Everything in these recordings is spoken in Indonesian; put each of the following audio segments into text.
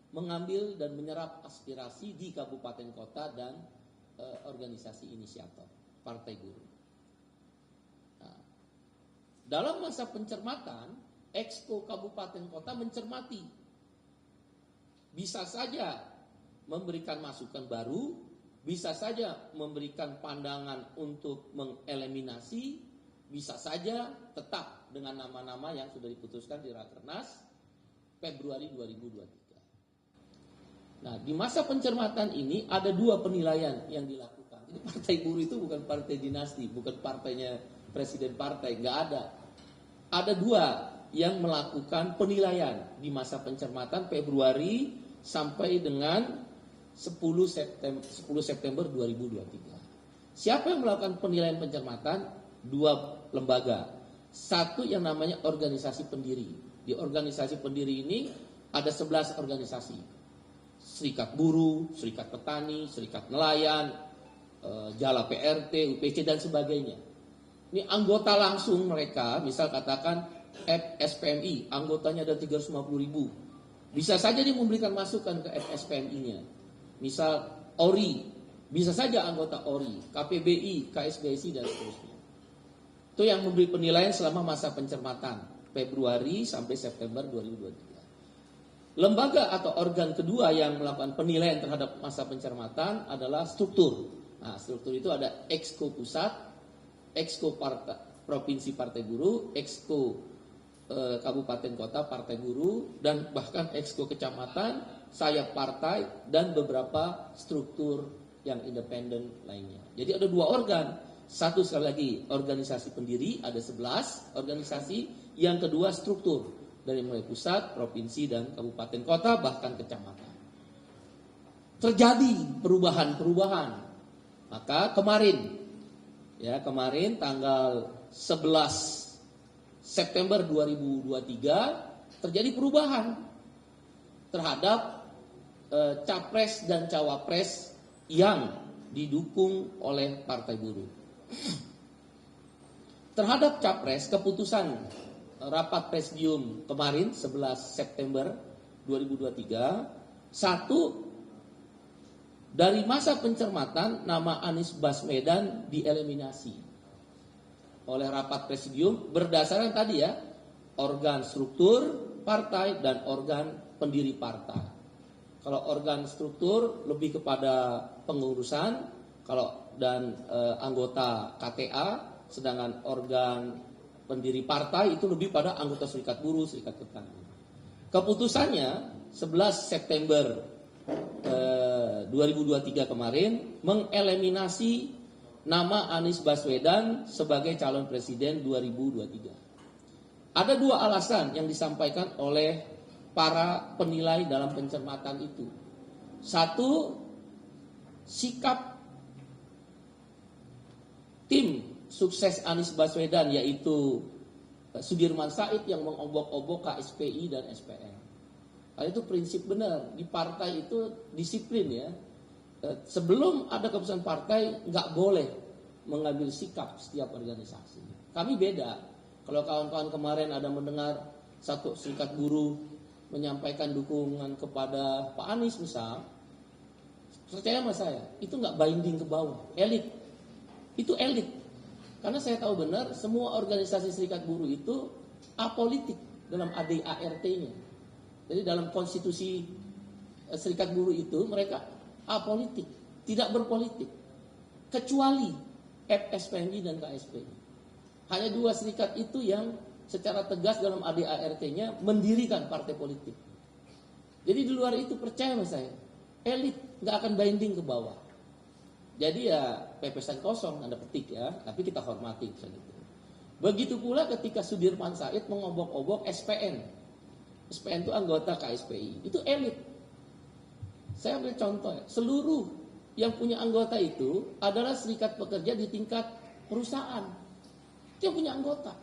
mengambil dan menyerap aspirasi di kabupaten kota dan organisasi inisiator Partai Buruh. Nah, dalam masa pencermatan, Exco kabupaten kota mencermati, bisa saja memberikan masukan baru, bisa saja memberikan pandangan untuk mengeliminasi, bisa saja tetap dengan nama-nama yang sudah diputuskan di Rakernas Februari 2023. Nah, di masa pencermatan ini ada dua penilaian yang dilakukan. Jadi Partai Buruh itu bukan partai dinasti, bukan partainya presiden partai, nggak ada. Ada dua yang melakukan penilaian di masa pencermatan Februari sampai dengan 10 September 2023. Siapa yang melakukan penilaian pencermatan? Dua lembaga. Satu yang namanya organisasi pendiri. Di organisasi pendiri ini ada 11 organisasi. Serikat Buruh, Serikat Petani, Serikat Nelayan, Jala PRT, UPC dan sebagainya. Ini anggota langsung mereka, misal katakan FSPMI, anggotanya ada 350.000. Bisa saja dia memberikan masukan ke FSPMI-nya. Misal ORI, bisa saja anggota ORI, KPBI, KSBSI dan seterusnya. Itu yang memberi penilaian selama masa pencermatan Februari sampai September 2023. Lembaga atau organ kedua yang melakukan penilaian terhadap masa pencermatan adalah struktur. Nah, struktur itu ada Exco Pusat, Exco Provinsi Partai Buruh, Exco Kabupaten Kota Partai Buruh, dan bahkan Exco Kecamatan, sayap partai, dan beberapa struktur yang independen lainnya. Jadi ada dua organ. Satu sekali lagi organisasi pendiri, ada 11 organisasi. Yang kedua struktur, dari mulai pusat, provinsi, dan kabupaten kota, bahkan kecamatan. Terjadi perubahan-perubahan. Maka kemarin tanggal 11 September 2023 terjadi perubahan terhadap capres dan cawapres yang didukung oleh Partai Buruh. Terhadap capres, keputusan rapat presidium kemarin 11 September 2023, satu, dari masa pencermatan nama Anies Baswedan dieliminasi oleh rapat presidium berdasarkan tadi ya, organ struktur partai dan organ pendiri partai. Kalau organ struktur lebih kepada pengurusan, dan anggota KTA, sedangkan organ pendiri partai itu lebih pada anggota Serikat Buruh, Serikat Petani. Keputusannya 11 September 2023 kemarin mengeliminasi nama Anies Baswedan sebagai calon presiden 2023. Ada dua alasan yang disampaikan oleh para penilai dalam pencermatan itu. Satu, sikap tim sukses Anies Baswedan yaitu Sudirman Said yang mengobok-obok KSPI dan SPM. Karena itu prinsip benar, di partai itu disiplin ya. Sebelum ada keputusan partai nggak boleh mengambil sikap setiap organisasi. Kami beda. Kalau kawan-kawan kemarin ada mendengar satu serikat buruh menyampaikan dukungan kepada Pak Anies misal, percaya sama saya, itu nggak binding ke bawah, elit. Itu elit. Karena saya tahu benar semua organisasi serikat buruh itu apolitik dalam ADART-nya. Jadi dalam konstitusi serikat buruh itu mereka apolitik, tidak berpolitik. Kecuali FSPMI dan KSPI. Hanya dua serikat itu yang secara tegas dalam ADART-nya mendirikan partai politik. Jadi di luar itu percaya sama saya, elit nggak akan binding ke bawah. Jadi ya pepesan kosong, Anda petik ya, tapi kita hormati gitu. Begitu pula ketika Sudirman Said mengobok-obok SPN. SPN itu anggota KSPI, itu elit. Saya ambil contoh ya, seluruh yang punya anggota itu adalah serikat pekerja di tingkat perusahaan. Itu yang punya anggota.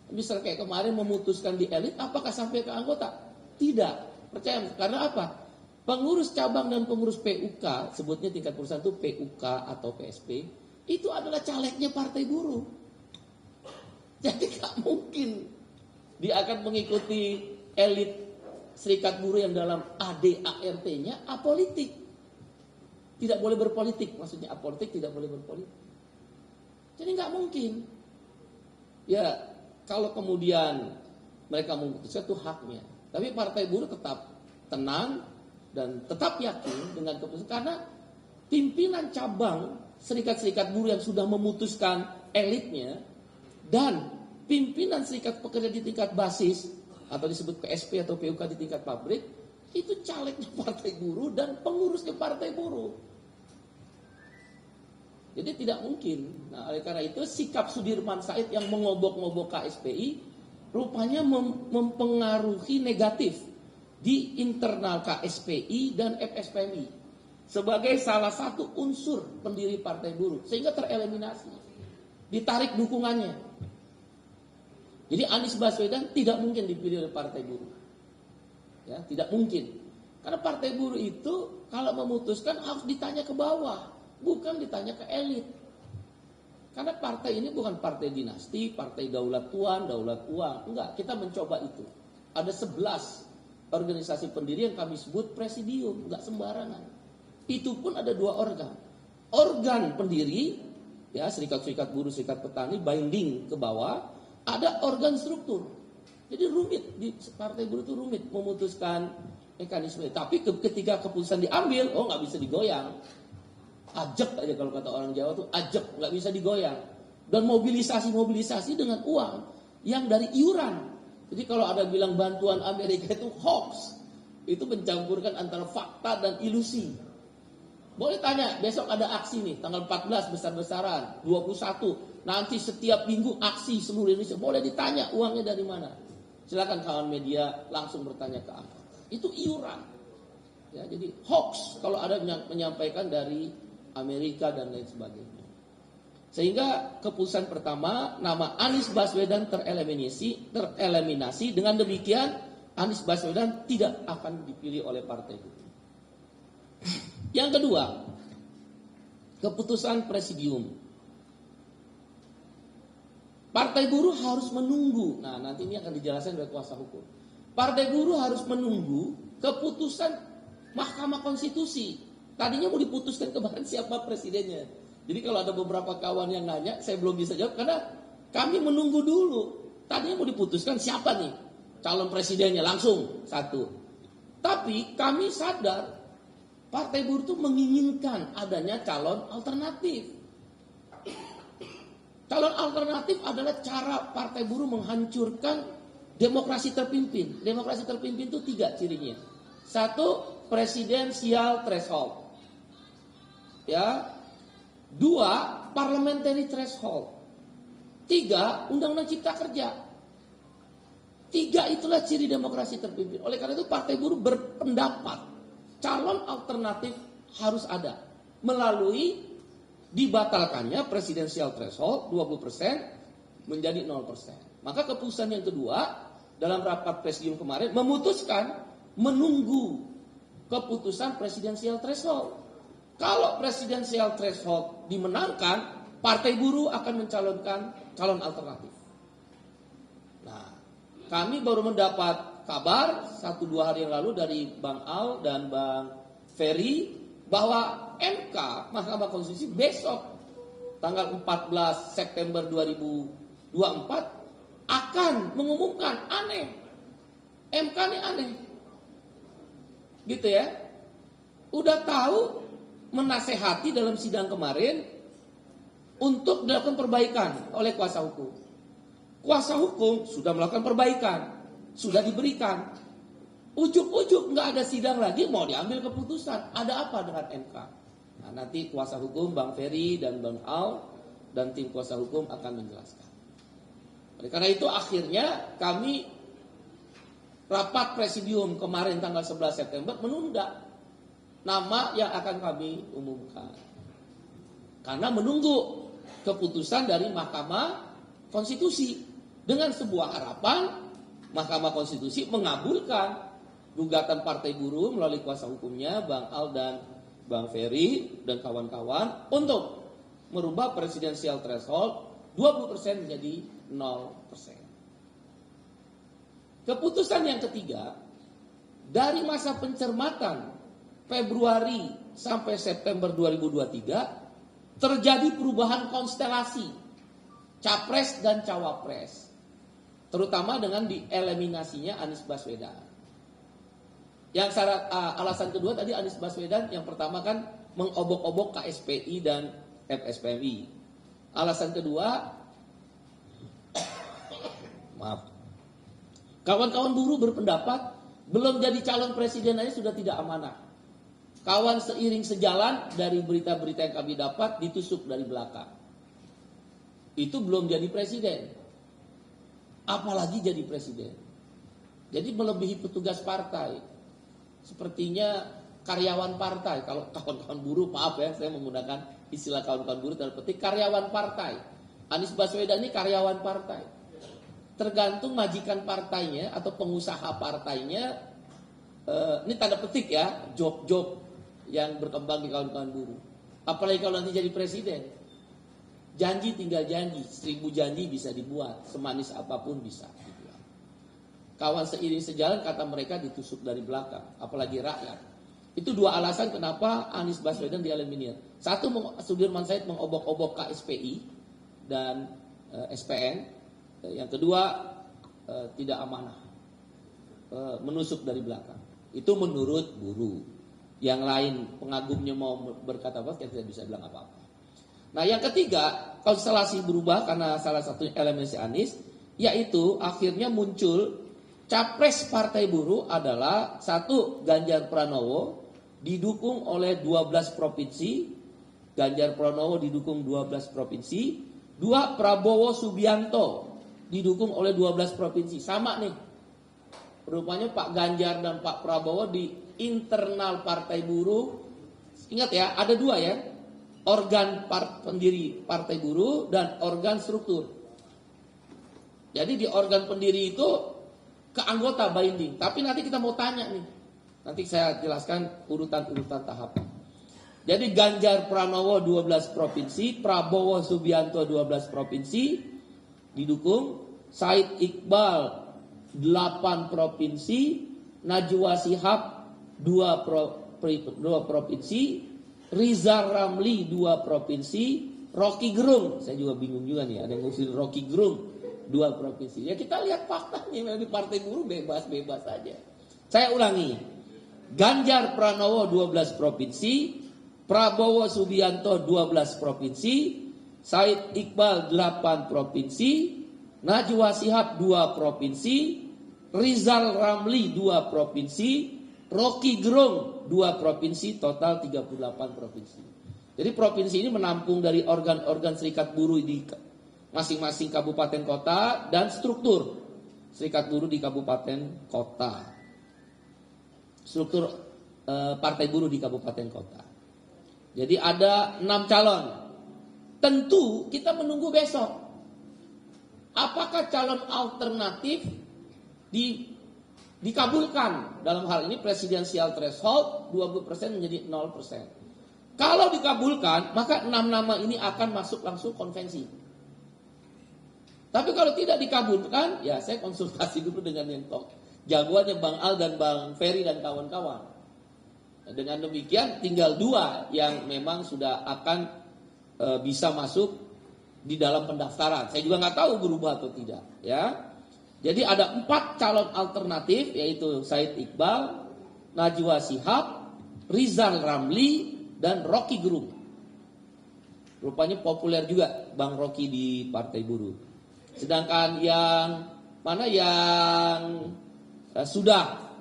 Misal kayak kemarin memutuskan di elit, apakah sampai ke anggota? Tidak. Percaya, karena apa? Pengurus cabang dan pengurus PUK, sebutnya tingkat perusahaan itu PUK atau PSP, itu adalah calegnya Partai Buruh. Jadi gak mungkin dia akan mengikuti elit serikat buruh yang dalam ADART-nya apolitik. Tidak boleh berpolitik, maksudnya apolitik tidak boleh berpolitik. Jadi nggak mungkin. Ya, kalau kemudian mereka memutuskan itu haknya. Tapi Partai Buruh tetap tenang dan tetap yakin dengan keputusan, karena pimpinan cabang serikat-serikat buruh yang sudah memutuskan elitnya dan pimpinan serikat pekerja di tingkat basis atau disebut PSP atau PUK di tingkat pabrik itu calegnya Partai Buruh dan pengurusnya Partai Buruh. Jadi tidak mungkin. Nah, oleh karena itu sikap Sudirman Said yang mengobok-ngobok KSPI rupanya mempengaruhi negatif di internal KSPI dan FSPMI sebagai salah satu unsur pendiri Partai Buruh, sehingga tereliminasi, ditarik dukungannya. Jadi Anies Baswedan tidak mungkin dipilih oleh Partai Buruh, ya tidak mungkin, karena Partai Buruh itu kalau memutuskan harus ditanya ke bawah, bukan ditanya ke elit. Karena partai ini bukan partai dinasti, partai daulat tuan, daulat uang. Enggak, kita mencoba itu. Ada 11 organisasi pendiri yang kami sebut presidium, enggak sembarangan. Itu pun ada 2 organ. Organ pendiri, ya serikat-serikat buruh, serikat petani, binding ke bawah. Ada organ struktur. Jadi rumit, di Partai Buruh itu rumit memutuskan mekanisme. Tapi ketika keputusan diambil, nggak bisa digoyang. Ajak aja kalau kata orang Jawa tuh ajak, nggak bisa digoyang. Dan mobilisasi dengan uang yang dari iuran. Jadi kalau ada bilang bantuan Amerika itu hoax, itu mencampurkan antara fakta dan ilusi. Boleh tanya, besok ada aksi nih, tanggal 14 besar-besaran, 21, nanti setiap minggu aksi seluruh Indonesia. Boleh ditanya uangnya dari mana. Silakan kawan media langsung bertanya ke aku. Itu iuran. Ya, jadi hoax kalau ada menyampaikan dari Amerika dan lain sebagainya. Sehingga keputusan pertama, nama Anies Baswedan tereliminasi. Dengan demikian Anies Baswedan tidak akan dipilih oleh Partai Buruh. Yang kedua, keputusan presidium. Partai Buruh harus menunggu. Nah, nanti ini akan dijelaskan oleh kuasa hukum. Partai Buruh harus menunggu keputusan Mahkamah Konstitusi. Tadinya mau diputuskan kemarin siapa presidennya. Jadi kalau ada beberapa kawan yang nanya, saya belum bisa jawab karena kami menunggu dulu. Tadinya mau diputuskan siapa nih calon presidennya langsung satu. Tapi kami sadar Partai Buruh itu menginginkan adanya calon alternatif. Calon alternatif adalah cara Partai Buruh menghancurkan demokrasi terpimpin. Demokrasi terpimpin itu 3 cirinya. 1, presidensial threshold. Ya. 2, parliamentary threshold. 3, undang-undang cipta kerja. 3 itulah ciri demokrasi terpimpin. Oleh karena itu Partai Buruh berpendapat calon alternatif harus ada melalui dibatalkannya presidensial threshold 20% menjadi 0%. Maka keputusan yang kedua dalam rapat presidium kemarin memutuskan menunggu keputusan presidensial threshold. Kalau presidensial threshold dimenangkan, Partai Buruh akan mencalonkan calon alternatif. Nah, kami baru mendapat kabar 1-2 hari yang lalu dari Bang Al dan Bang Ferry bahwa MK, Mahkamah Konstitusi besok tanggal 14 September 2024 akan mengumumkan. Aneh. MK ini aneh. Gitu ya. Udah tahu menasehati dalam sidang kemarin untuk dilakukan perbaikan oleh kuasa hukum. Kuasa hukum sudah melakukan perbaikan, sudah diberikan. Ujuk-ujuk nggak ada sidang lagi, mau diambil keputusan. Ada apa dengan MK? Nah, nanti kuasa hukum Bang Ferry dan Bang Al dan tim kuasa hukum akan menjelaskan. Oleh karena itu akhirnya kami rapat presidium kemarin tanggal 11 September menunda nama yang akan kami umumkan. Karena menunggu keputusan dari Mahkamah Konstitusi dengan sebuah harapan Mahkamah Konstitusi mengabulkan gugatan Partai Buruh melalui kuasa hukumnya Bang Al dan Bang Ferry dan kawan-kawan untuk merubah presidensial threshold 20% menjadi 0%. Keputusan yang ketiga dari masa pencermatan Februari sampai September 2023 terjadi perubahan konstelasi capres dan cawapres, terutama dengan dieliminasinya Anies Baswedan. Yang alasan kedua tadi Anies Baswedan yang pertama kan mengobok-obok KSPI dan FSPMI. Alasan kedua, maaf, kawan-kawan buruh berpendapat belum jadi calon presiden aja sudah tidak amanah. Kawan seiring sejalan dari berita-berita yang kami dapat ditusuk dari belakang. Itu belum jadi presiden. Apalagi jadi presiden. Jadi melebihi petugas partai. Sepertinya karyawan partai. Kalau kawan-kawan buruh, maaf ya saya menggunakan istilah kawan-kawan buruh dalam petik karyawan partai. Anies Baswedan ini karyawan partai. Tergantung majikan partainya atau pengusaha partainya, ini tanda petik ya, job-job yang berkembang di kawan-kawan buruh. Apalagi kalau nanti jadi presiden. Janji tinggal janji, 1000 janji bisa dibuat, semanis apapun bisa. Kawan seiring sejalan kata mereka ditusuk dari belakang, apalagi rakyat. Itu dua alasan kenapa Anies Baswedan dieliminir. Satu, Sudirman Said mengobok-obok KSPI dan SPN. Yang kedua, tidak amanah, menusuk dari belakang. Itu menurut buruh. Yang lain pengagumnya mau berkata apa, kita tidak bisa bilang apa-apa. Nah yang ketiga, konstelasi berubah karena salah satu elemen si Anies, yaitu akhirnya muncul capres partai buruh adalah satu Ganjar Pranowo didukung oleh 12 provinsi, Ganjar Pranowo didukung 12 provinsi, dua Prabowo Subianto didukung oleh 12 provinsi. Sama nih. Rupanya Pak Ganjar dan Pak Prabowo di internal partai buruh, ingat ya, ada dua ya, organ pendiri partai buruh dan organ struktur. Jadi di organ pendiri itu ke anggota binding. Tapi nanti kita mau tanya nih, nanti saya jelaskan urutan-urutan tahapan. Jadi Ganjar Pranowo 12 provinsi, Prabowo Subianto 12 provinsi didukung, Said Iqbal 8 provinsi, Najwa Shihab 2 provinsi, Rizal Ramli 2 provinsi, Rocky Gerung, saya juga bingung juga nih, ada yang ngusul Rocky Gerung 2 provinsi. Ya kita lihat faktanya, di partai buruh bebas-bebas saja. Saya ulangi, Ganjar Pranowo 12 provinsi, Prabowo Subianto 12 provinsi, Said Iqbal 8 provinsi, Najwa Shihab 2 provinsi, Rizal Ramli 2 provinsi, Rocky Gerung 2 provinsi, total 38 provinsi. Jadi provinsi ini menampung dari organ-organ serikat buruh di masing-masing kabupaten kota dan struktur serikat buruh di kabupaten kota. Struktur partai buruh di kabupaten kota. Jadi ada 6 calon. Tentu kita menunggu besok. Apakah calon alternatif dikabulkan? Dalam hal ini presidensial threshold 20% menjadi 0%. Kalau dikabulkan, maka 6 nama ini akan masuk langsung konvensi. Tapi kalau tidak dikabulkan, ya saya konsultasi dulu dengan yang jagoannya Bang Al dan Bang Ferry dan kawan-kawan. Dengan demikian tinggal 2 yang memang sudah akan bisa masuk di dalam pendaftaran. Saya juga nggak tahu berubah atau tidak, ya. Jadi ada 4 calon alternatif, yaitu Said Iqbal, Najwa Shihab, Rizal Ramli, dan Rocky Gerung. Rupanya populer juga Bang Rocky di Partai Buruh. Sedangkan yang mana yang sudah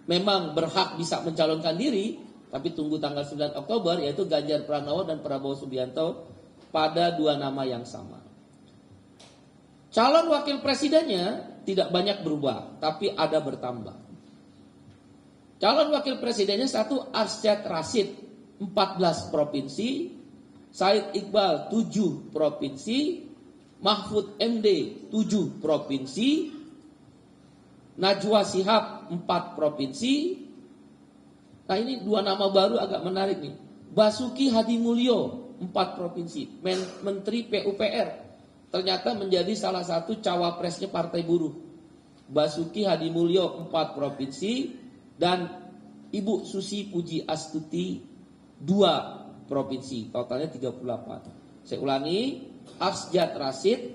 memang berhak bisa mencalonkan diri, tapi tunggu tanggal 9 Oktober, yaitu Ganjar Pranowo dan Prabowo Subianto pada 2 nama yang sama. Calon wakil presidennya tidak banyak berubah, tapi ada bertambah. Calon wakil presidennya 1 Arsyad Rashid 14 provinsi, Said Iqbal 7 provinsi, Mahfud MD 7 provinsi, Najwa Shihab 4 provinsi. Nah ini 2 nama baru agak menarik nih. Basuki Hadimulyo 4 provinsi, Menteri PUPR, ternyata menjadi salah satu cawapresnya Partai Buruh. Basuki Hadi Mulyo 4 provinsi, dan Ibu Susi Puji Astuti 2 provinsi, totalnya 38. Saya ulangi, Asjad Rashid,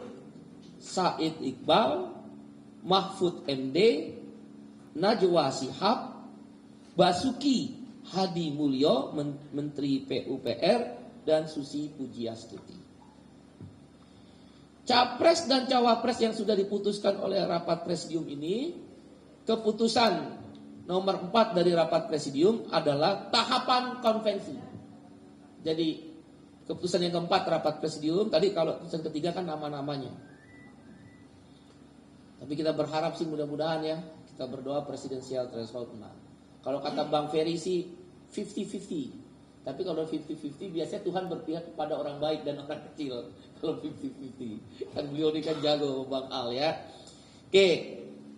Said Iqbal, Mahfud MD, Najwa Shihab, Basuki Hadi Mulyo, Menteri PUPR, dan Susi Pujiastuti. Capres dan Cawapres yang sudah diputuskan oleh rapat presidium ini, keputusan nomor 4 dari rapat presidium adalah tahapan konvensi. Jadi keputusan yang keempat rapat presidium, tadi kalau keputusan ketiga kan nama-namanya. Tapi kita berharap sih mudah-mudahan ya, kita berdoa presidensial threshold menang. Kalau kata Bang Ferry sih 50-50. Tapi kalau 50-50 biasanya Tuhan berpihak kepada orang baik dan orang kecil. Kalau 50-50. Kan beliau ini kan jago Bang Al ya. Oke,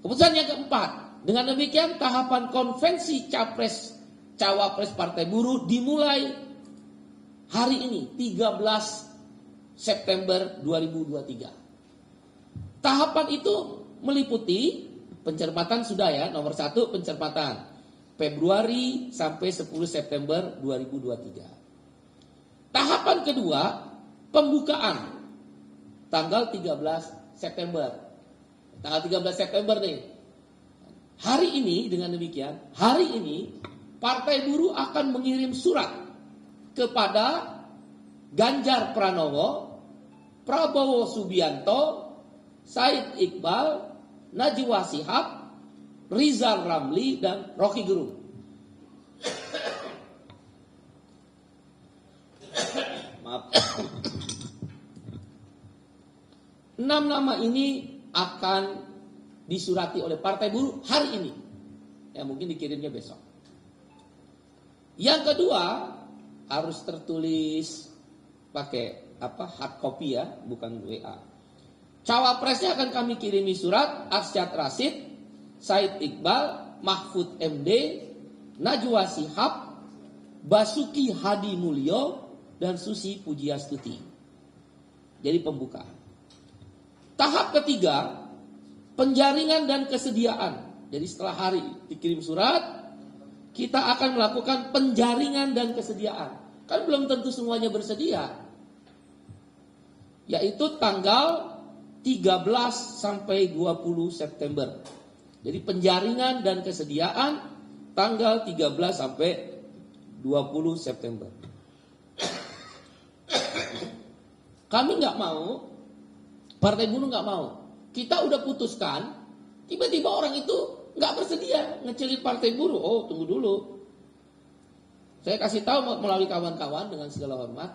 keputusan yang keempat. Dengan demikian tahapan konvensi Capres Cawapres Partai Buruh dimulai hari ini 13 September 2023. Tahapan itu meliputi pencermatan sudah ya, nomor 1 pencermatan Februari sampai 10 September 2023. Tahapan kedua pembukaan tanggal 13 September. Tanggal 13 September nih. Hari ini dengan demikian, hari ini Partai Buruh akan mengirim surat kepada Ganjar Pranowo, Prabowo Subianto, Said Iqbal, Najwa Shihab, Rizal Ramli, dan Rocky Gerung. Maaf. 6 nama ini akan disurati oleh Partai Buruh hari ini. Ya mungkin dikirimnya besok. Yang kedua harus tertulis pakai hard copy ya, bukan WA. Cawapresnya akan kami kirimi surat Asjad Rashid, Said Iqbal, Mahfud MD, Najwa Shihab, Basuki Hadi Mulyo, dan Susi Pujiastuti. Jadi pembukaan. Tahap ketiga, penjaringan dan kesediaan. Jadi setelah hari dikirim surat, kita akan melakukan penjaringan dan kesediaan. Kan belum tentu semuanya bersedia. Yaitu tanggal 13 sampai 20 September. Jadi penjaringan dan kesediaan tanggal 13 sampai 20 September. Kami nggak mau, Partai Buruh nggak mau. Kita udah putuskan, tiba-tiba orang itu nggak bersedia ngecilin Partai Buruh. Oh, tunggu dulu. Saya kasih tahu melalui kawan-kawan dengan segala hormat,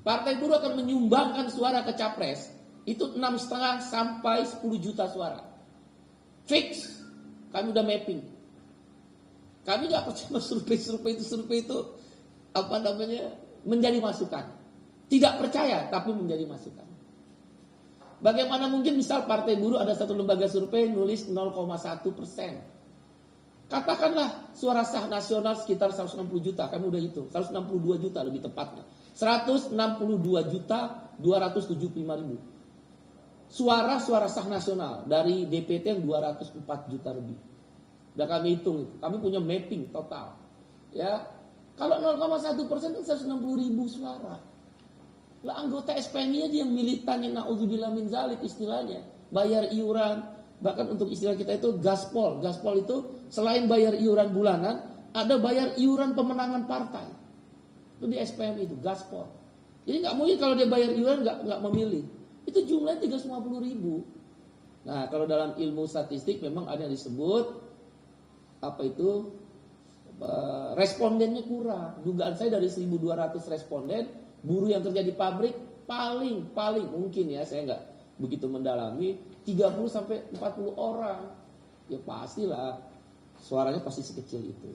Partai Buruh akan menyumbangkan suara ke Capres itu 6,5 sampai 10 juta suara. Fix. Kami udah mapping. Kami nggak percaya survei itu menjadi masukan. Tidak percaya, tapi menjadi masukan. Bagaimana mungkin misal Partai Buruh ada satu lembaga survei nulis 0,1%. Katakanlah suara sah nasional sekitar 160 juta, kami udah hitung, 162 juta lebih tepatnya. 162 juta 275 ribu. Suara sah nasional dari DPT yang 204 juta lebih. Udah kami hitung itu. Kami punya mapping total. Ya, kalau 0,1% itu 160 ribu suara. Lah anggota SPMI aja yang militan yang na'udzubillah min zalik istilahnya, bayar iuran, bahkan untuk istilah kita itu gaspol. Gaspol itu selain bayar iuran bulanan, ada bayar iuran pemenangan partai. Itu di SPMI itu gaspol. Jadi nggak mungkin kalau dia bayar iuran nggak memilih. Itu jumlahnya 350 ribu. Nah kalau dalam ilmu statistik memang ada yang disebut respondennya kurang. Dugaan saya dari 1.200 responden, buruh yang kerja di pabrik paling mungkin ya, saya nggak begitu mendalami, 30 sampai 40 orang. Ya pastilah suaranya pasti sekecil itu.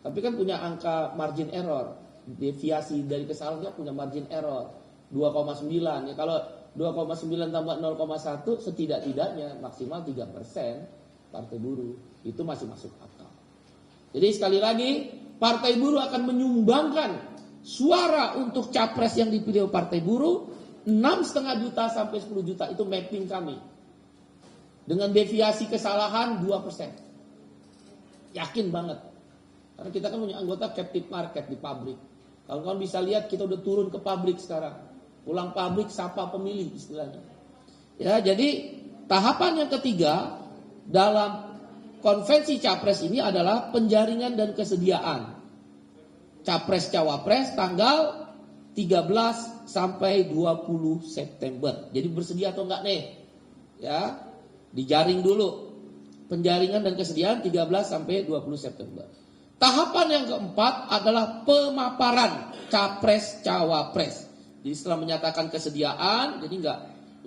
Tapi kan punya angka margin error, deviasi dari kesalahannya punya margin error 2,9 ya. Kalau 2,9 tambah 0,1 setidak-tidaknya maksimal 3% Partai Buruh, itu masih masuk akal. Jadi sekali lagi, Partai Buruh akan menyumbangkan suara untuk capres yang dipilih Partai Buruh 6,5 juta sampai 10 juta, itu mapping kami. Dengan deviasi kesalahan 2%. Yakin banget. Karena kita kan punya anggota captive market di pabrik. Kalau kalian bisa lihat kita udah turun ke pabrik sekarang. Pulang pabrik sapa pemilih istilahnya. Ya, jadi tahapan yang ketiga dalam konvensi capres ini adalah penjaringan dan kesediaan. Capres cawapres tanggal 13 sampai 20 September. Jadi bersedia atau enggak nih? Ya, dijaring dulu. Penjaringan dan kesediaan 13 sampai 20 September. Tahapan yang keempat adalah pemaparan capres cawapres. Jadi setelah menyatakan kesediaan, jadi nggak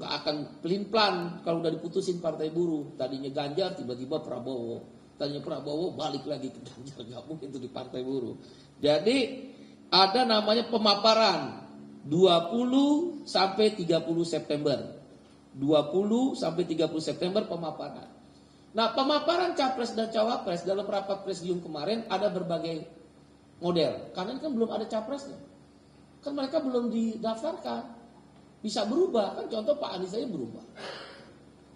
akan pelin-pelan kalau udah diputusin partai buruh. Tadinya Ganjar, tiba-tiba Prabowo. Tadinya Prabowo balik lagi ke Ganjar, nggak mungkin itu di partai buruh. Jadi ada namanya pemaparan 20 sampai 30 September. 20 sampai 30 September pemaparan. Nah, pemaparan capres dan cawapres dalam rapat presidium kemarin ada berbagai model. Karena kan belum ada capresnya. Kan mereka belum didaftarkan. Bisa berubah. Kan contoh Pak Anies saja berubah.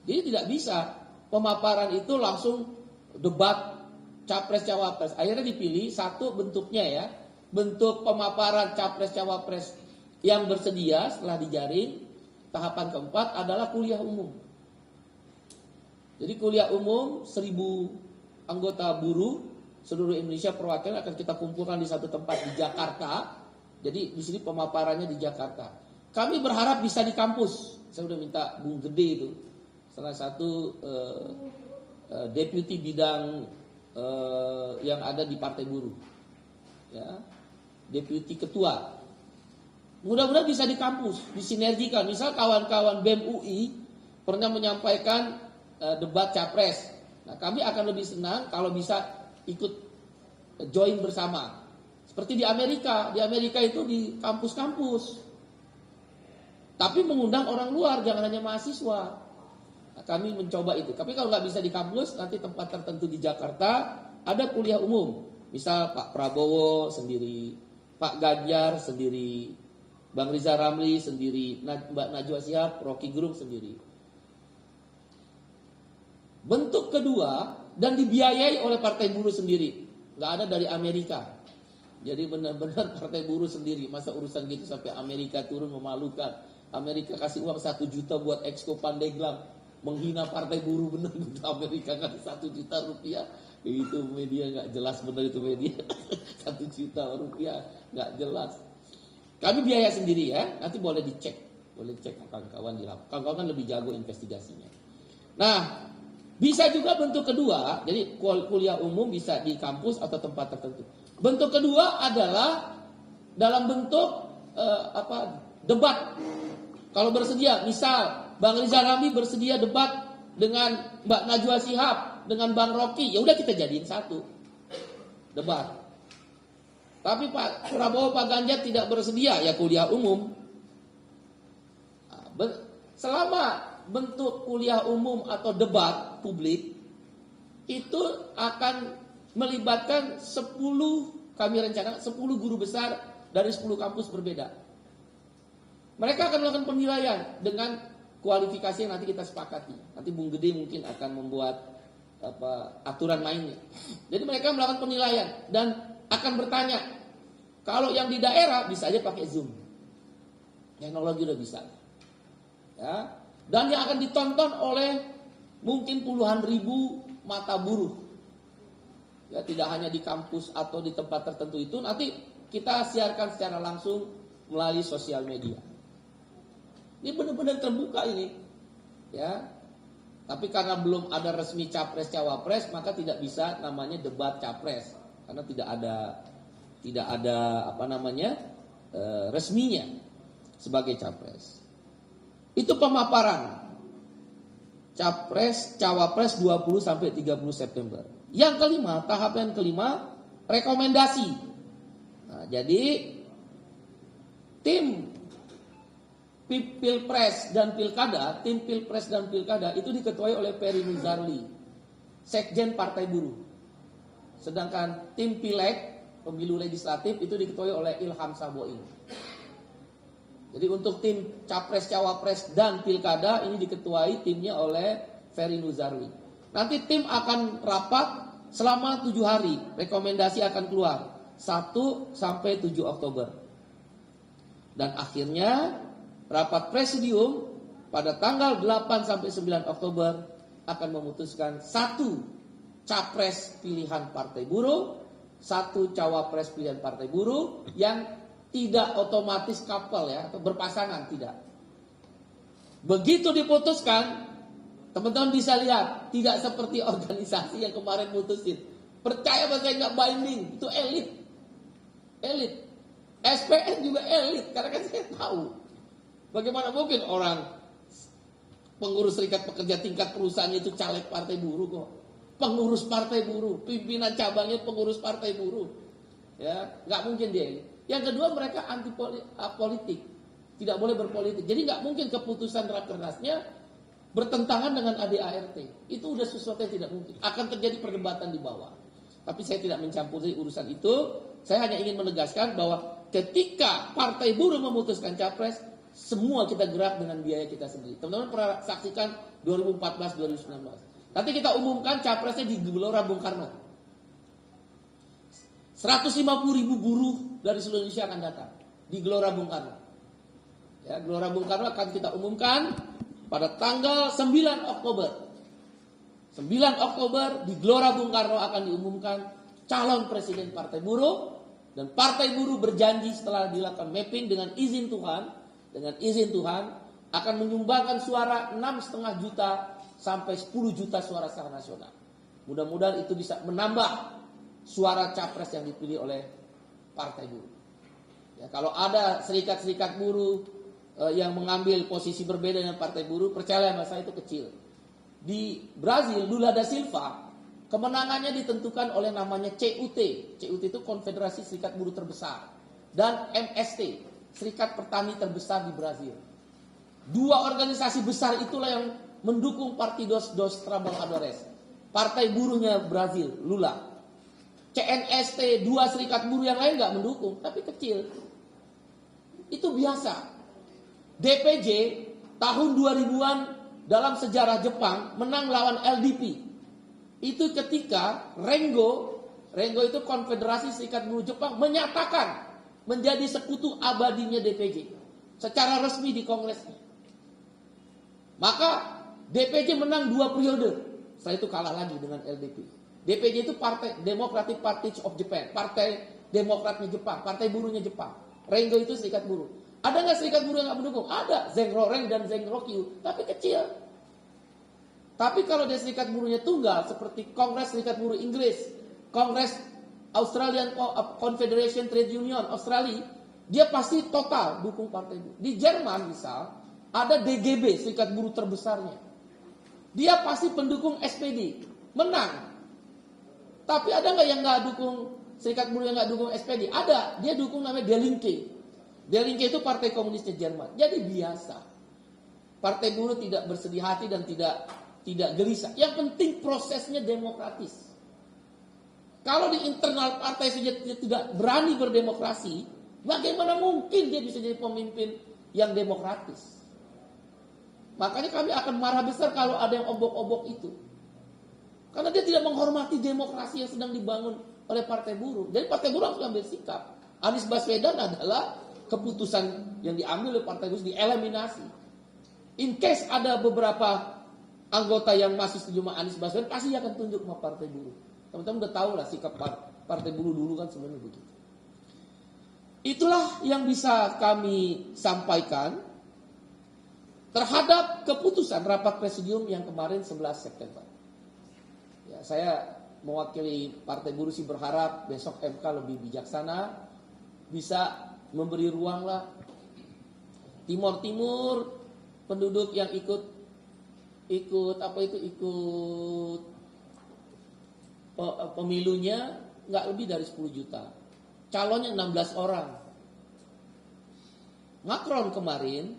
Jadi tidak bisa pemaparan itu langsung debat capres cawapres. Akhirnya dipilih satu bentuknya ya. Bentuk pemaparan capres cawapres yang bersedia setelah dijaring. Tahapan keempat adalah kuliah umum. Jadi kuliah umum 1.000 anggota buruh seluruh Indonesia perwakilan akan kita kumpulkan di satu tempat di Jakarta. Jadi di sini pemaparannya di Jakarta. Kami berharap bisa di kampus. Saya udah minta Bung Gede itu, salah satu deputi bidang yang ada di Partai Buruh, ya, deputi ketua. Mudah-mudahan bisa di kampus, disinergikan. Misal kawan-kawan BEM UI pernah menyampaikan debat capres. Nah, kami akan lebih senang kalau bisa ikut join bersama. Seperti di Amerika. Di Amerika itu di kampus-kampus. Tapi mengundang orang luar, jangan hanya mahasiswa. Nah, kami mencoba itu. Tapi kalau nggak bisa di kampus, nanti tempat tertentu di Jakarta ada kuliah umum. Misal Pak Prabowo sendiri, Pak Ganjar sendiri, Bang Rizal Ramli sendiri, Mbak Najwa Shihab, Rocky Gerung sendiri. Bentuk kedua dan dibiayai oleh Partai Buruh sendiri, nggak ada dari Amerika. Jadi benar-benar Partai Buruh sendiri. Masa urusan gitu sampai Amerika turun, memalukan. Amerika kasih uang 1 juta buat Exco Pandeglang, menghina Partai Buruh benar. Amerika ngasih 1 juta rupiah, itu media nggak jelas benar itu media. 1 juta rupiah nggak jelas. Kami biaya sendiri ya, nanti boleh dicek kawan-kawan di lapangan. Kawan-kawan kan lebih jago investigasinya. Nah, bisa juga bentuk kedua, jadi kuliah umum bisa di kampus atau tempat tertentu. Bentuk kedua adalah dalam bentuk debat. Kalau bersedia, misal Bang Rizal Ramli bersedia debat dengan Mbak Najwa Shihab, dengan Bang Rocky, ya udah kita jadiin satu debat. Tapi Pak Prabowo, Pak Ganjar tidak bersedia, ya kuliah umum. Selama bentuk kuliah umum atau debat publik itu akan melibatkan 10, kami rencanakan 10 guru besar dari 10 kampus berbeda. Mereka akan melakukan penilaian dengan kualifikasi yang nanti kita sepakati. Nanti Bung Gede mungkin akan membuat aturan mainnya. Jadi mereka melakukan penilaian dan akan bertanya. Kalau yang di daerah bisa aja pakai Zoom. Teknologi udah bisa. Ya. Dan yang akan ditonton oleh mungkin puluhan ribu mata buruh. Ya, tidak hanya di kampus atau di tempat tertentu itu, nanti kita siarkan secara langsung melalui sosial media. Ini benar-benar terbuka ini. Ya. Tapi karena belum ada resmi capres cawapres, maka tidak bisa namanya debat capres karena tidak ada resminya sebagai capres. Itu pemaparan capres cawapres 20 sampai 30 September. Yang kelima, tahapan kelima, rekomendasi. Nah, jadi tim Pilpres dan Pilkada, tim Pilpres dan Pilkada itu diketuai oleh Ferry Muzarli, Sekjen Partai Buruh. Sedangkan tim Pileg, pemilu legislatif itu diketuai oleh Ilham Saboin. Jadi untuk tim Capres, Cawapres dan Pilkada ini diketuai timnya oleh Ferry Nuzarwi. Nanti tim akan rapat selama 7 hari. Rekomendasi akan keluar 1 sampai 7 Oktober. Dan akhirnya rapat presidium pada tanggal 8 sampai 9 Oktober akan memutuskan 1 capres pilihan Partai Buruh, 1 cawapres pilihan Partai Buruh yang tidak otomatis couple ya, atau berpasangan, tidak. Begitu diputuskan, teman-teman bisa lihat, tidak seperti organisasi yang kemarin mutusin. Percaya bahwa saya nggak binding, itu elit. Elit. SPN juga elit, karena kan saya tahu. Bagaimana mungkin orang pengurus serikat pekerja tingkat perusahaan itu caleg Partai Buruh kok. Pengurus Partai Buruh, pimpinan cabangnya pengurus Partai Buruh. Ya, nggak mungkin dia elit. Yang kedua, mereka anti politik. Tidak boleh berpolitik. Jadi nggak mungkin keputusan rakernasnya bertentangan dengan ADART. Itu udah sesuatu yang tidak mungkin. Akan terjadi perdebatan di bawah. Tapi saya tidak mencampuri urusan itu. Saya hanya ingin menegaskan bahwa ketika Partai Buruh memutuskan capres, semua kita gerak dengan biaya kita sendiri. Teman-teman pernah saksikan 2014-2019. Nanti kita umumkan capresnya di Gelora Bung Karno. 150.000 buruh dari seluruh Indonesia akan datang di Gelora Bung Karno. Ya, Gelora Bung Karno akan kita umumkan pada tanggal 9 Oktober. 9 Oktober di Gelora Bung Karno akan diumumkan calon presiden Partai Buruh, dan Partai Buruh berjanji setelah dilakukan mapping dengan izin Tuhan akan menyumbangkan suara 6,5 juta sampai 10 juta suara secara nasional. Mudah-mudahan itu bisa menambah suara capres yang dipilih oleh Partai Buruh. Ya, kalau ada serikat-serikat buruh yang mengambil posisi berbeda dengan Partai Buruh, percayalah sama saya itu kecil. Di Brazil, Lula da Silva, kemenangannya ditentukan oleh namanya CUT. CUT itu Konfederasi Serikat Buruh Terbesar. Dan MST, Serikat Petani Terbesar di Brazil. Dua organisasi besar itulah yang mendukung Partidos dos Trabalhadores. Partai buruhnya Brazil, Lula. CNST, dua serikat buruh yang lain nggak mendukung, tapi kecil. Itu biasa. DPJ tahun 2000-an dalam sejarah Jepang menang lawan LDP. Itu ketika Rengo itu Konfederasi Serikat Buruh Jepang menyatakan menjadi sekutu abadinya DPJ secara resmi di kongresnya. Maka DPJ menang 2 periode. Setelah itu kalah lagi dengan LDP. DPJ itu Partai Democratic Party of Japan, Partai Demokratnya Jepang, Partai Buruhnya Jepang. Rengo itu serikat buruh. Ada nggak serikat buruh yang nggak mendukung? Ada, Zenroren dan Zenrokyu, tapi kecil. Tapi kalau dia serikat buruhnya tunggal, seperti Kongres Serikat Buruh Inggris, Kongres Australian Confederation Trade Union Australia, dia pasti total dukung Partai Buruh. Di Jerman misal, ada DGB, serikat buruh terbesarnya. Dia pasti pendukung SPD, menang. Tapi ada nggak yang nggak dukung serikat buruh yang nggak dukung SPD? Ada, dia dukung namanya Die Linke. Die Linke itu Partai Komunisnya Jerman. Jadi biasa. Partai buruh tidak bersedih hati dan tidak gelisah. Yang penting prosesnya demokratis. Kalau di internal partai saja tidak berani berdemokrasi, bagaimana mungkin dia bisa jadi pemimpin yang demokratis? Makanya kami akan marah besar kalau ada yang obok-obok itu. Karena dia tidak menghormati demokrasi yang sedang dibangun oleh Partai Buruh. Jadi Partai Buruh harus ambil sikap. Anies Baswedan adalah keputusan yang diambil oleh Partai Buruh dieliminasi. In case ada beberapa anggota yang masih setuju sama Anies Baswedan, pasti akan tunjuk sama Partai Buruh. Teman-teman udah tahu lah sikap Partai Buruh dulu kan sebenarnya begitu. Itulah yang bisa kami sampaikan terhadap keputusan rapat presidium yang kemarin 11 September. Ya, saya mewakili Partai Buruh sih berharap besok MK lebih bijaksana, bisa memberi ruang lah. Timur penduduk yang ikut pemilunya nggak lebih dari 10 juta. Calonnya 16 orang. Macron kemarin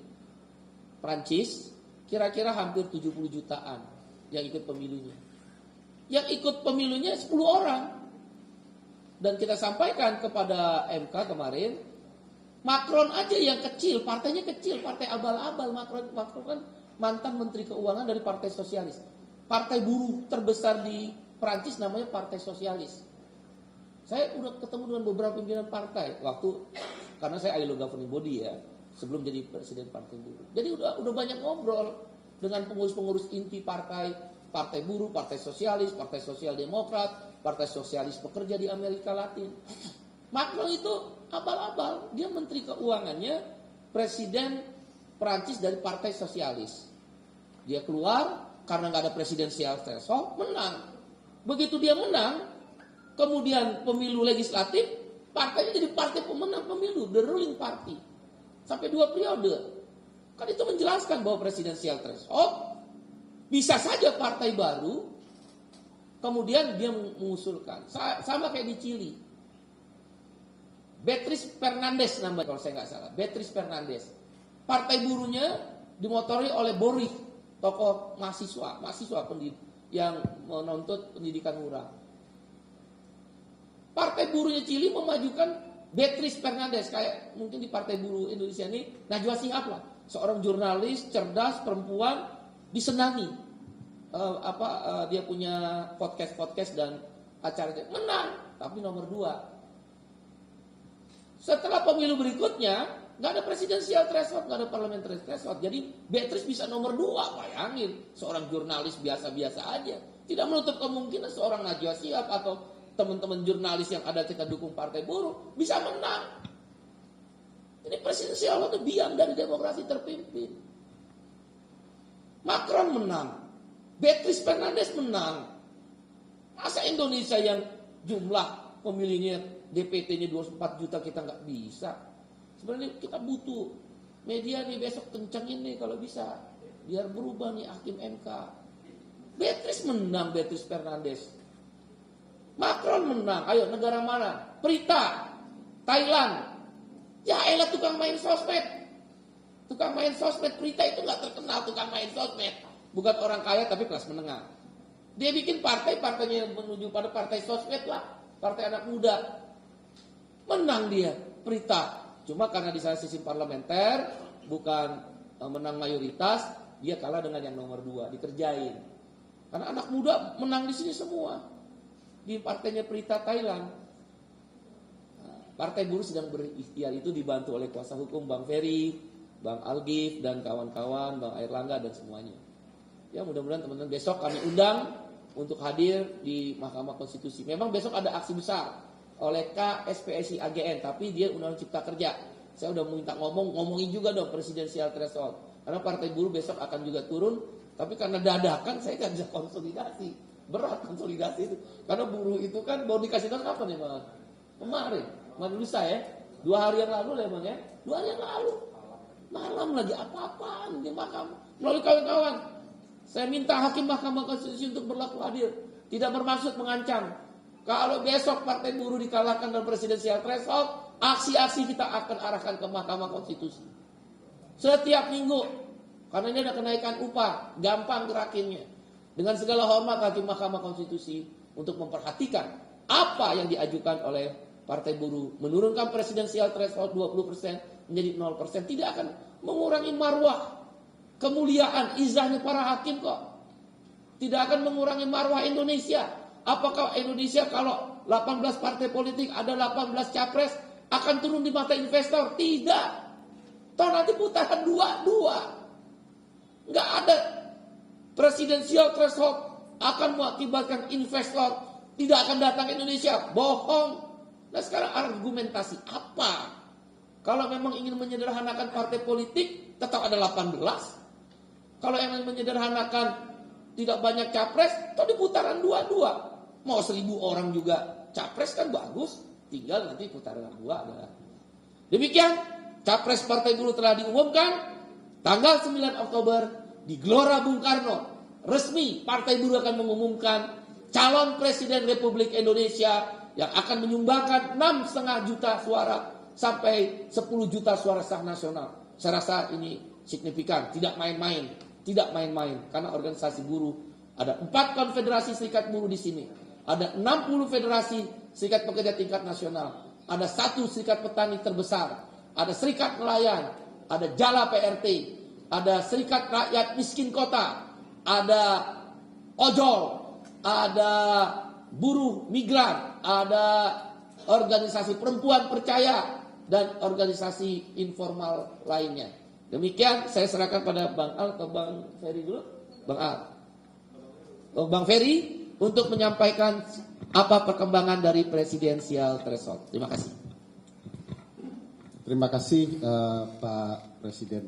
Prancis kira-kira hampir 70 jutaan yang ikut pemilunya. Yang ikut pemilunya 10 orang. Dan kita sampaikan kepada MK kemarin, Macron aja yang kecil, partainya kecil, partai abal-abal. Macron kan mantan Menteri Keuangan dari Partai Sosialis. partai buruh terbesar di Perancis namanya Partai Sosialis. Saya udah ketemu dengan beberapa pimpinan partai karena saya ILO governing body ya, sebelum jadi presiden partai buruh. Jadi udah banyak ngobrol dengan pengurus-pengurus inti partai buruh, partai sosialis, partai sosial demokrat, partai sosialis pekerja di Amerika Latin. Macron itu abal-abal, dia menteri keuangannya presiden Perancis dari partai sosialis. Dia keluar karena nggak ada presidensial threshold, menang. Begitu dia menang, kemudian pemilu legislatif, partainya jadi partai pemenang pemilu, the ruling party. Sampai 2 periode. Kan itu menjelaskan bahwa presidensial threshold bisa saja partai baru, kemudian dia mengusulkan. Sama kayak di Chili. Beatriz Fernandez namanya kalau saya nggak salah. Beatriz Fernandez. Partai buruhnya dimotori oleh Boric, tokoh mahasiswa yang menuntut pendidikan murah. Partai buruhnya Chili memajukan Beatriz Fernandez, kayak mungkin di Partai Buruh Indonesia ini Najwa Shihab lah, seorang jurnalis cerdas perempuan, disenangi. Dia punya podcast dan acara, menang tapi nomor 2. Setelah pemilu berikutnya nggak ada presidensial threshold, nggak ada parliamentary threshold, jadi Beatriz bisa nomor 2. Bayangin, seorang jurnalis biasa-biasa aja, tidak menutup kemungkinan seorang Najwa Shihab atau teman-teman jurnalis yang ada kita dukung partai buruh bisa menang. Ini presidensial itu biang dari demokrasi terpimpin. Macron menang, Beatriz Fernandez menang. Masa Indonesia yang jumlah pemilihnya DPT-nya 24 juta kita nggak bisa? Sebenarnya kita butuh media nih besok kencengin nih kalau bisa, biar berubah nih hakim MK. Beatriz menang, Beatriz Fernandez. Macron menang. Ayo, negara mana? Prita, Thailand. Ya elah, tukang main sosmed. Tukang main sosmed. Prita itu gak terkenal tukang main sosmed. Bukan orang kaya tapi kelas menengah. Dia bikin partainya menuju pada partai sosmed lah. Partai anak muda. Menang dia, Prita. Cuma karena di sana sistem parlementer, bukan menang mayoritas, dia kalah dengan yang nomor 2, dikerjain. Karena anak muda menang di sini semua. Di partainya Prita Thailand. Partai buruh sedang berikhtiar, itu dibantu oleh kuasa hukum Bang Ferry, Bang Algif dan kawan-kawan, Bang Airlangga dan semuanya. Ya mudah-mudahan teman-teman besok kami undang untuk hadir di Mahkamah Konstitusi. Memang besok ada aksi besar oleh KSPSI AGN, tapi dia Undang-Undang Cipta Kerja. Saya udah minta ngomongin juga dong presidensial threshold. Karena partai buruh besok akan juga turun, tapi karena dadakan saya nggak bisa konsolidasi. Berat konsolidasi itu. Karena buruh itu kan baru dikasih tahu kapan ya Bang? Kemarin lusa ya. 2 hari yang lalu ya Bang ya. 2 hari yang lalu. Malam lagi apa-apaan di mahkamah. Melalui kawan-kawan. Saya minta hakim Mahkamah Konstitusi untuk berlaku adil. Tidak bermaksud mengancam. Kalau besok partai buruh dikalahkan dalam presidensial threshold, aksi-aksi kita akan arahkan ke Mahkamah Konstitusi. Setiap minggu. Karena ini ada kenaikan upah. Gampang gerakinnya. Dengan segala hormat hakim Mahkamah Konstitusi untuk memperhatikan apa yang diajukan oleh partai buruh. Menurunkan presidensial threshold 20% menjadi 0%. Tidak akan mengurangi marwah, kemuliaan, izahnya para hakim kok. Tidak akan mengurangi marwah Indonesia. Apakah Indonesia kalau 18 partai politik ada 18 capres akan turun di mata investor? Tidak. Toh nanti putaran 2-2. Nggak ada. Presidensial threshold akan mengakibatkan investor tidak akan datang ke Indonesia. Bohong. Nah sekarang argumentasi apa? Kalau memang ingin menyederhanakan partai politik, tetap ada 18. Kalau ingin menyederhanakan tidak banyak capres, toh di putaran 2-2. Mau 1000 orang juga capres kan bagus. Tinggal nanti putaran 2 ada. Demikian, capres partai buruh telah diumumkan. Tanggal 9 Oktober di Gelora Bung Karno, resmi partai buruh akan mengumumkan calon presiden Republik Indonesia yang akan menyumbangkan 6,5 juta suara sampai 10 juta suara sah nasional. Saya rasa ini signifikan, tidak main-main, karena organisasi buruh ada 4 konfederasi serikat buruh di sini, ada 60 federasi serikat pekerja tingkat nasional, ada 1 serikat petani terbesar, ada serikat nelayan, ada Jala PRT, ada serikat rakyat miskin kota, ada ojol, ada buruh migran, ada organisasi perempuan percaya, dan organisasi informal lainnya. Demikian saya serahkan pada Bang Al ke Bang Ferry dulu. Bang Al. Bang Ferry untuk menyampaikan apa perkembangan dari presidensial threshold. Terima kasih. Terima kasih Pak Presiden.